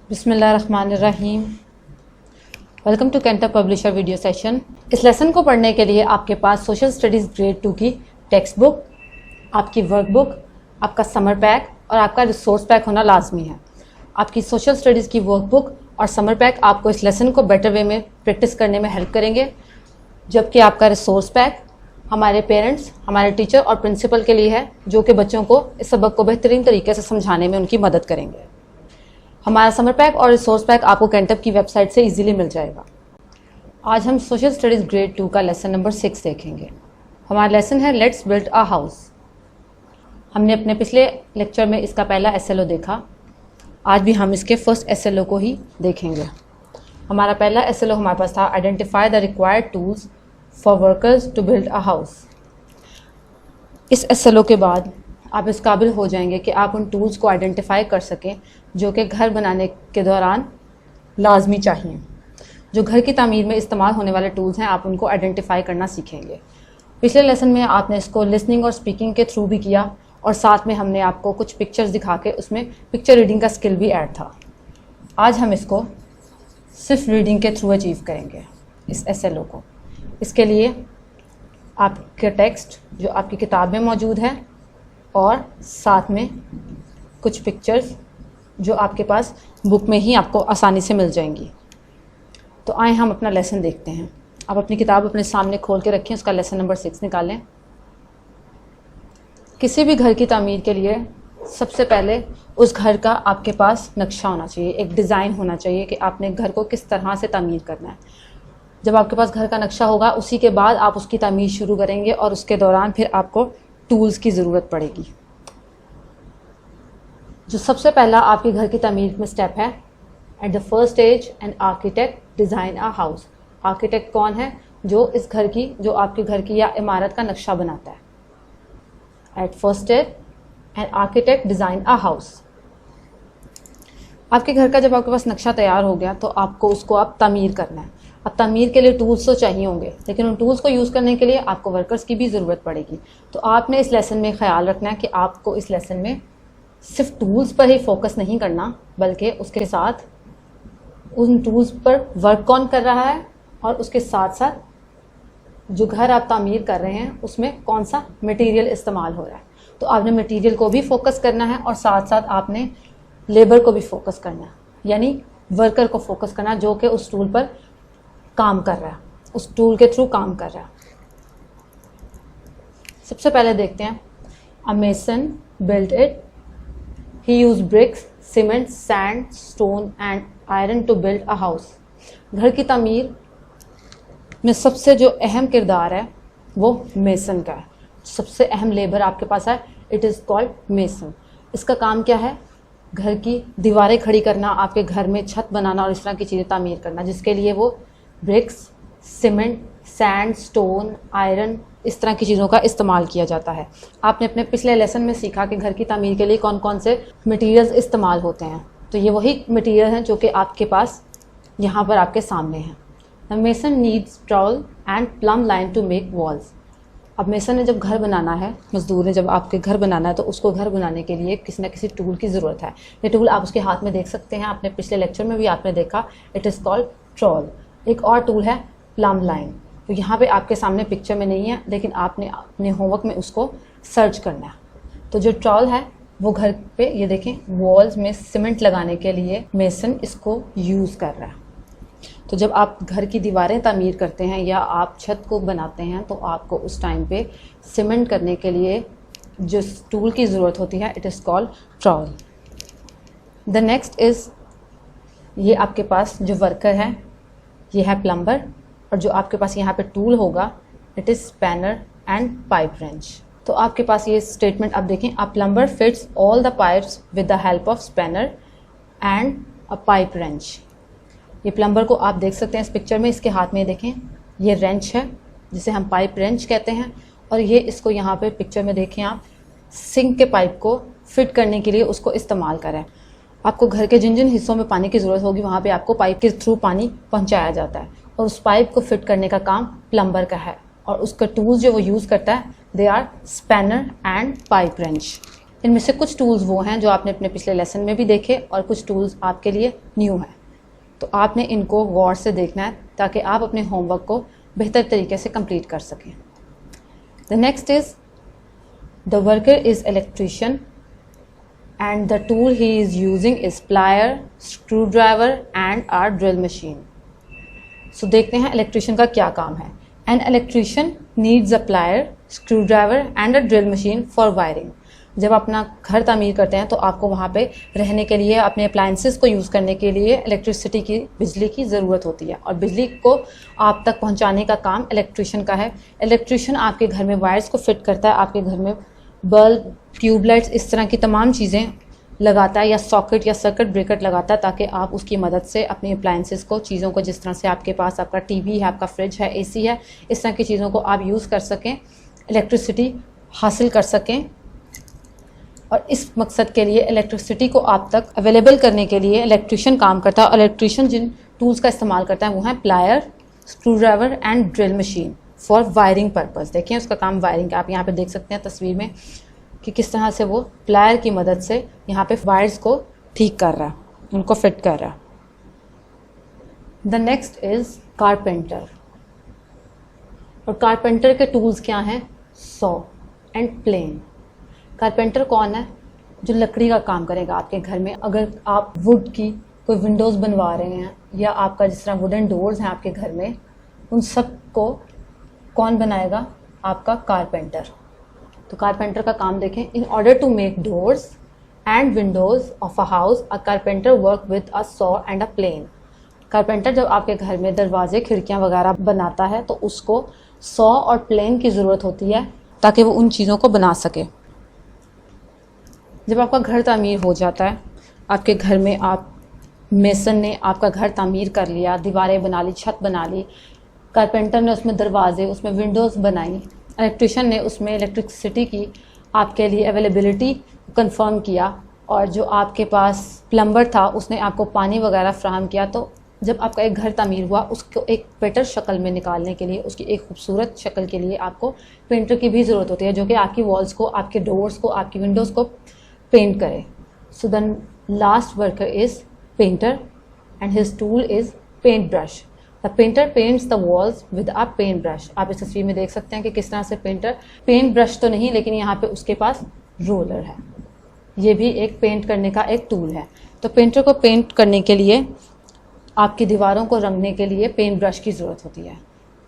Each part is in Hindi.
बिस्मिल्लाहिर्रहमानिर्रहीम। Welcome to Canter publisher video session. इस लेसन को पढ़ने के लिए आपके पास सोशल स्टडीज़ ग्रेड 2 की टेक्स्ट बुक, आपकी वर्कबुक, आपका समर पैक और आपका रिसोर्स पैक होना लाजमी है। आपकी सोशल स्टडीज़ की वर्कबुक और समर पैक आपको इस लेसन को बेटर वे में प्रैक्टिस करने में हेल्प करेंगे, जबकि आपका रिसोर्स पैक हमारे पेरेंट्स, हमारे टीचर और प्रिंसिपल के लिए है, जो कि बच्चों को इस सबक को बेहतरीन तरीके से समझाने में उनकी मदद करेंगे। हमारा समर पैक और रिसोर्स पैक आपको कैंटअप की वेबसाइट से इजीली मिल जाएगा। आज हम सोशल स्टडीज़ ग्रेड 2 का लेसन नंबर 6 देखेंगे। हमारा लेसन है लेट्स बिल्ड अ हाउस। हमने अपने पिछले लेक्चर में इसका पहला एसएलओ देखा। आज भी हम इसके फर्स्ट एसएलओ को ही देखेंगे। हमारा पहला एसएलओ हमारे पास था identify the required tools for workers to build a house. इस एसएलओ के बाद आप इस काबिल हो जाएंगे कि आप उन टूल्स को आइडेंटिफाई कर सकें जो कि घर बनाने के दौरान लाजमी चाहिए। जो घर की तामीर में इस्तेमाल होने वाले टूल्स हैं, आप उनको आइडेंटिफाई करना सीखेंगे। पिछले लेसन में आपने इसको लिसनिंग और स्पीकिंग के थ्रू भी किया और साथ में हमने आपको कुछ पिक्चर्स दिखा के उसमें पिक्चर रीडिंग का स्किल भी ऐड था। आज हम इसको सिर्फ रीडिंग के थ्रू अचीव करेंगे इस एसएलओ को। इसके लिए आपके टेक्स्ट जो आपकी किताब में मौजूद है और साथ में कुछ पिक्चर्स जो आपके पास बुक में ही आपको आसानी से मिल जाएंगी। तो आए हम अपना लेसन देखते हैं। आप अपनी किताब अपने सामने खोल के रखें, उसका लेसन नंबर 6 निकालें। किसी भी घर की तामीर के लिए सबसे पहले उस घर का आपके पास नक्शा होना चाहिए, एक डिज़ाइन होना चाहिए कि आपने घर को किस तरह से तामीर करना है। जब आपके पास घर का नक्शा होगा, उसी के बाद आप उसकी तामीर शुरू करेंगे और उसके दौरान फिर आपको टूल्स की ज़रूरत पड़ेगी। जो सबसे पहला आपके घर की तामीर में स्टेप है, at the first stage an architect design a house. Architect कौन है? जो इस घर की, जो आपके घर की या इमारत का नक्शा बनाता है। At first stage an architect design a house. आपके घर का जब आपके पास नक्शा तैयार हो गया तो आपको उसको आप तामीर करना है। अब तामीर के लिए टूल्स तो चाहिए होंगे, लेकिन उन टूल्स को यूज़ करने के लिए आपको वर्कर्स की भी ज़रूरत पड़ेगी। तो आपने इस लेसन में ख्याल रखना है कि आपको इस लेसन में सिर्फ टूल्स पर ही फोकस नहीं करना, बल्कि उसके साथ उन टूल्स पर वर्क कौन कर रहा है और उसके साथ साथ जो घर आप तामीर कर रहे हैं उसमें कौन सा मटेरियल इस्तेमाल हो रहा है। तो आपने मटेरियल को भी फोकस करना है और साथ साथ आपने लेबर को भी फोकस करना है, यानी वर्कर को फोकस करना जो कि उस टूल पर काम कर रहा है, उस टूल के थ्रू काम कर रहा है। सबसे पहले देखते हैं, a mason built it, he use bricks, cement, sand, stone and iron to build a house. घर की तामीर में सबसे जो अहम किरदार है वो मेसन का है। सबसे अहम लेबर आपके पास है, इट इज़ कॉल्ड मेसन। इसका काम क्या है? घर की दीवारें खड़ी करना, आपके घर में छत बनाना और इस तरह की चीज़ें तामीर करना, जिसके लिए वो bricks, cement, sand, stone, iron, इस तरह की चीज़ों का इस्तेमाल किया जाता है। आपने अपने पिछले लेसन में सीखा कि घर की तामीर के लिए कौन कौन से मटेरियल्स इस्तेमाल होते हैं। तो ये वही मटेरियल हैं जो कि आपके पास यहाँ पर आपके सामने हैं। The mason needs trowel and plumb line to make walls. अब मेसन ने जब घर बनाना है, मजदूर ने जब आपके घर बनाना है, तो उसको घर बनाने के लिए किसी न किसी टूल की ज़रूरत है। ये टूल आप उसके हाथ में देख सकते हैं, आपने पिछले लेक्चर में भी आपने देखा, इट इज़ कॉल्ड ट्रॉल। एक और टूल है प्लम लाइन। तो यहाँ पे आपके सामने पिक्चर में नहीं है, लेकिन आपने अपने होमवर्क में उसको सर्च करना है। तो जो ट्रॉल है वो घर पे, ये देखें, वॉल्स में सीमेंट लगाने के लिए मेसन इसको यूज़ कर रहा है। तो जब आप घर की दीवारें तामीर करते हैं या आप छत को बनाते हैं, तो आपको उस टाइम पे सीमेंट करने के लिए जो टूल की ज़रूरत होती है, it is called troll. The next is, ये आपके पास जो वर्कर है ये है प्लम्बर, और जो आपके पास यहाँ पे टूल होगा it is spanner and pipe wrench. तो आपके पास ये स्टेटमेंट आप देखें, a plumber fits all the pipes with the help of spanner and a pipe wrench. ये प्लम्बर को आप देख सकते हैं इस पिक्चर में, इसके हाथ में देखें, ये रेंच है जिसे हम पाइप रेंच कहते हैं, और ये इसको यहाँ पे पिक्चर में देखें आप, सिंक के पाइप को फिट करने के लिए उसको इस्तेमाल करें। आपको घर के जिन जिन हिस्सों में पानी की ज़रूरत होगी वहाँ पे आपको पाइप के थ्रू पानी पहुँचाया जाता है, और उस पाइप को फिट करने का काम प्लम्बर का है, और उसका टूल्स जो वो यूज़ करता है they are spanner and pipe wrench. इनमें से कुछ टूल्स वो हैं जो आपने अपने पिछले लेसन में भी देखे और कुछ टूल्स आपके लिए न्यू हैं, तो आपने इनको गौर से देखना है ताकि आप अपने होमवर्क को बेहतर तरीके से कंप्लीट कर सकें। The next is the worker is electrician and the tool he is using is plier, screwdriver and our drill machine. So देखते हैं इलेक्ट्रीशियन का क्या काम है। An electrician needs a plier, screwdriver and a drill machine for wiring. जब अपना घर तामीर करते हैं तो आपको वहाँ पे रहने के लिए अपने अप्लायंसेस को यूज़ करने के लिए इलेक्ट्रिसिटी की, बिजली की ज़रूरत होती है और बिजली को आप तक पहुँचाने का काम इलेक्ट्रीशियन का है। इलेक्ट्रीशियन आपके घर में वायर्स को फिट करता है, आपके घर में बल्ब, ट्यूबलाइट्स, इस तरह की तमाम चीज़ें लगाता है या सॉकेट या सर्किट ब्रेकर लगाता है ताकि आप उसकी मदद से अपने अप्लायंसेस को, चीज़ों को, जिस तरह से आपके पास आपका टीवी है, आपका फ्रिज है, एसी है, इस तरह की चीज़ों को आप यूज़ कर सकें, इलेक्ट्रिसिटी हासिल कर सकें। और इस मकसद के लिए इलेक्ट्रिसिटी को आप तक अवेलेबल करने के लिए इलेक्ट्रीशियन काम करता है। और इलेक्ट्रीशियन जिन टूल्स का इस्तेमाल करता है वो हैं plier, screwdriver and drill machine for wiring purpose. देखिए उसका काम वायरिंग का, आप यहाँ पे देख सकते हैं तस्वीर में कि किस तरह से वो प्लायर की मदद से यहाँ पे वायर्स को ठीक कर रहा है, उनको फिट कर रहा है। The next is carpenter. और कारपेंटर के टूल्स क्या हैं? Saw and plane. कारपेंटर कौन है? जो लकड़ी का काम करेगा आपके घर में। अगर आप वुड की कोई विंडोज़ बनवा रहे हैं या आपका जिस तरह वुडन डोर्स हैं आपके घर में, उन सब को कौन बनाएगा? आपका कारपेंटर। तो कारपेंटर का काम देखें। In order to make doors and windows of a house a carpenter work with a saw and a plane. Carpenter जब आपके घर में दरवाजे, खिड़कियां वगैरह बनाता है तो उसको सॉ और प्लेन की ज़रूरत होती है ताकि वो उन चीज़ों को बना सके। जब आपका घर तामीर हो जाता है, आपके घर में आप मेसन ने आपका घर तामीर कर लिया, दीवारें बना ली, छत बना ली, कारपेंटर ने उसमें दरवाजे, उसमें विंडोज़ बनाई, इलेक्ट्रिशियन ने उसमें इलेक्ट्रिसिटी की आपके लिए अवेलेबिलिटी कंफर्म किया, और जो आपके पास प्लम्बर था उसने आपको पानी वगैरह फ्राहम किया। तो जब आपका एक घर तामीर हुआ, उसको एक बेटर शक्ल में निकालने के लिए, उसकी एक खूबसूरत शक्ल के लिए आपको पेंटर की भी ज़रूरत होती है जो कि आपकी वॉल्स को, आपके डोर्स को, आपकी विंडोज़ को पेंट करे। So the last worker is painter and his tool is paint brush. The painter paints the walls with a paint brush. आप इस तस्वीर में देख सकते हैं कि किस तरह से पेंटर, पेंट ब्रश तो नहीं लेकिन यहाँ पे उसके पास रोलर है, ये भी एक पेंट करने का एक टूल है। तो पेंटर को पेंट करने के लिए, आपकी दीवारों को रंगने के लिए पेंट ब्रश की ज़रूरत होती है।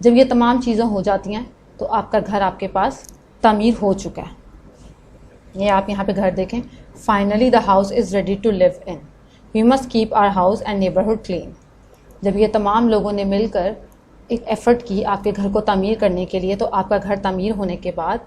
जब ये तमाम चीज़ें हो जाती हैं तो आपका घर आपके पास तामीर हो चुका है। ये आप यहाँ पे घर देखें। Finally the house is ready to live in, we must keep our house and neighbourhood clean. जब ये तमाम लोगों ने मिलकर एक एफ़र्ट की आपके घर को तामीर करने के लिए, तो आपका घर तामीर होने के बाद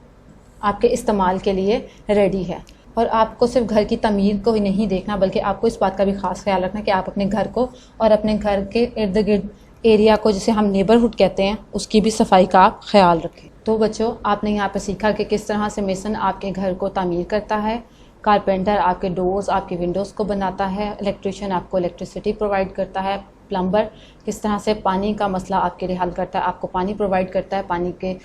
आपके इस्तेमाल के लिए रेडी है। और आपको सिर्फ घर की तामीर को ही नहीं देखना, बल्कि आपको इस बात का भी ख़ास ख्याल रखना कि आप अपने घर को और अपने घर के इर्द गिर्द एरिया को, जिसे हम नेबरहुड कहते हैं, उसकी भी सफाई का आप ख्याल रखें। तो बच्चों, आपने यहाँ पर सीखा कि किस तरह से मेसन आपके घर को तामीर करता है, कारपेंटर आपके डोर्स, आपके विंडोज़ को बनाता है, इलेक्ट्रीशियन आपको इलेक्ट्रिसिटी प्रोवाइड करता है, प्लम्बर किस तरह से पानी का मसला आपके लिए हल करता है, आपको पानी प्रोवाइड करता है, पानी के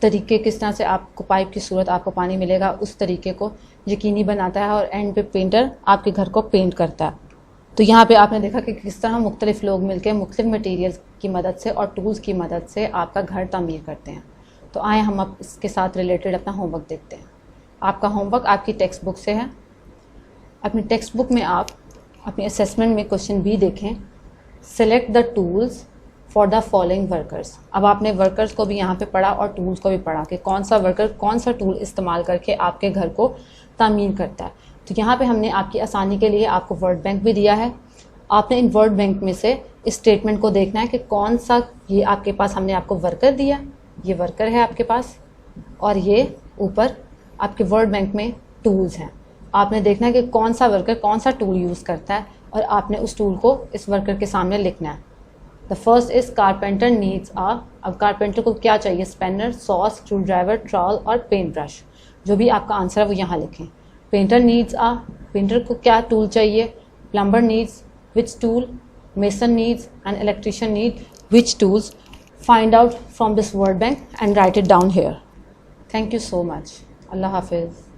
तरीके किस तरह से आपको पाइप की सूरत आपको पानी मिलेगा उस तरीके को यकीनी बनाता है, और एंड पे पेंटर आपके घर को पेंट करता है। तो यहाँ पे आपने देखा कि किस तरह मुख्तलिफ लोग मिलकर मुख्तलिफ मटीरियल्स की मदद से और टूल्स की मदद से आपका घर तामीर करते हैं। तो आए हम अब इसके साथ रिलेटेड अपना होमवर्क देखते हैं। आपका होमवर्क आपकी टेक्स्ट बुक से है। अपनी टेक्स्ट बुक में आप अपनी असेसमेंट में क्वेश्चन बी देखें, select the tools for the following workers. अब आपने वर्कर्स को भी यहाँ पे पढ़ा और टूल्स को भी पढ़ा कि कौन सा वर्कर कौन सा टूल इस्तेमाल करके आपके घर को तामीर करता है। तो यहाँ पे हमने आपकी आसानी के लिए आपको वर्ड बैंक भी दिया है। आपने इन वर्ड बैंक में से इस स्टेटमेंट को देखना है कि कौन सा, ये आपके पास हमने आपको वर्कर दिया, ये वर्कर है आपके पास, और ये ऊपर आपके वर्ड बैंक में टूल्स हैं। आपने देखना है कि कौन सा वर्कर कौन सा टूल यूज़ करता है और आपने उस टूल को इस वर्कर के सामने लिखना है। The first is carpenter needs a. अब कारपेंटर को क्या चाहिए? Spanner, saw, screwdriver, trowel और पेंट ब्रश। जो भी आपका आंसर है वो यहाँ लिखें। पेंटर नीड्स आ, पेंटर को क्या टूल चाहिए? Plumber needs which tool? Mason needs and electrician need which tools? Find out from this word bank and write it down here. Thank you so much. अल्लाह हाफिज़।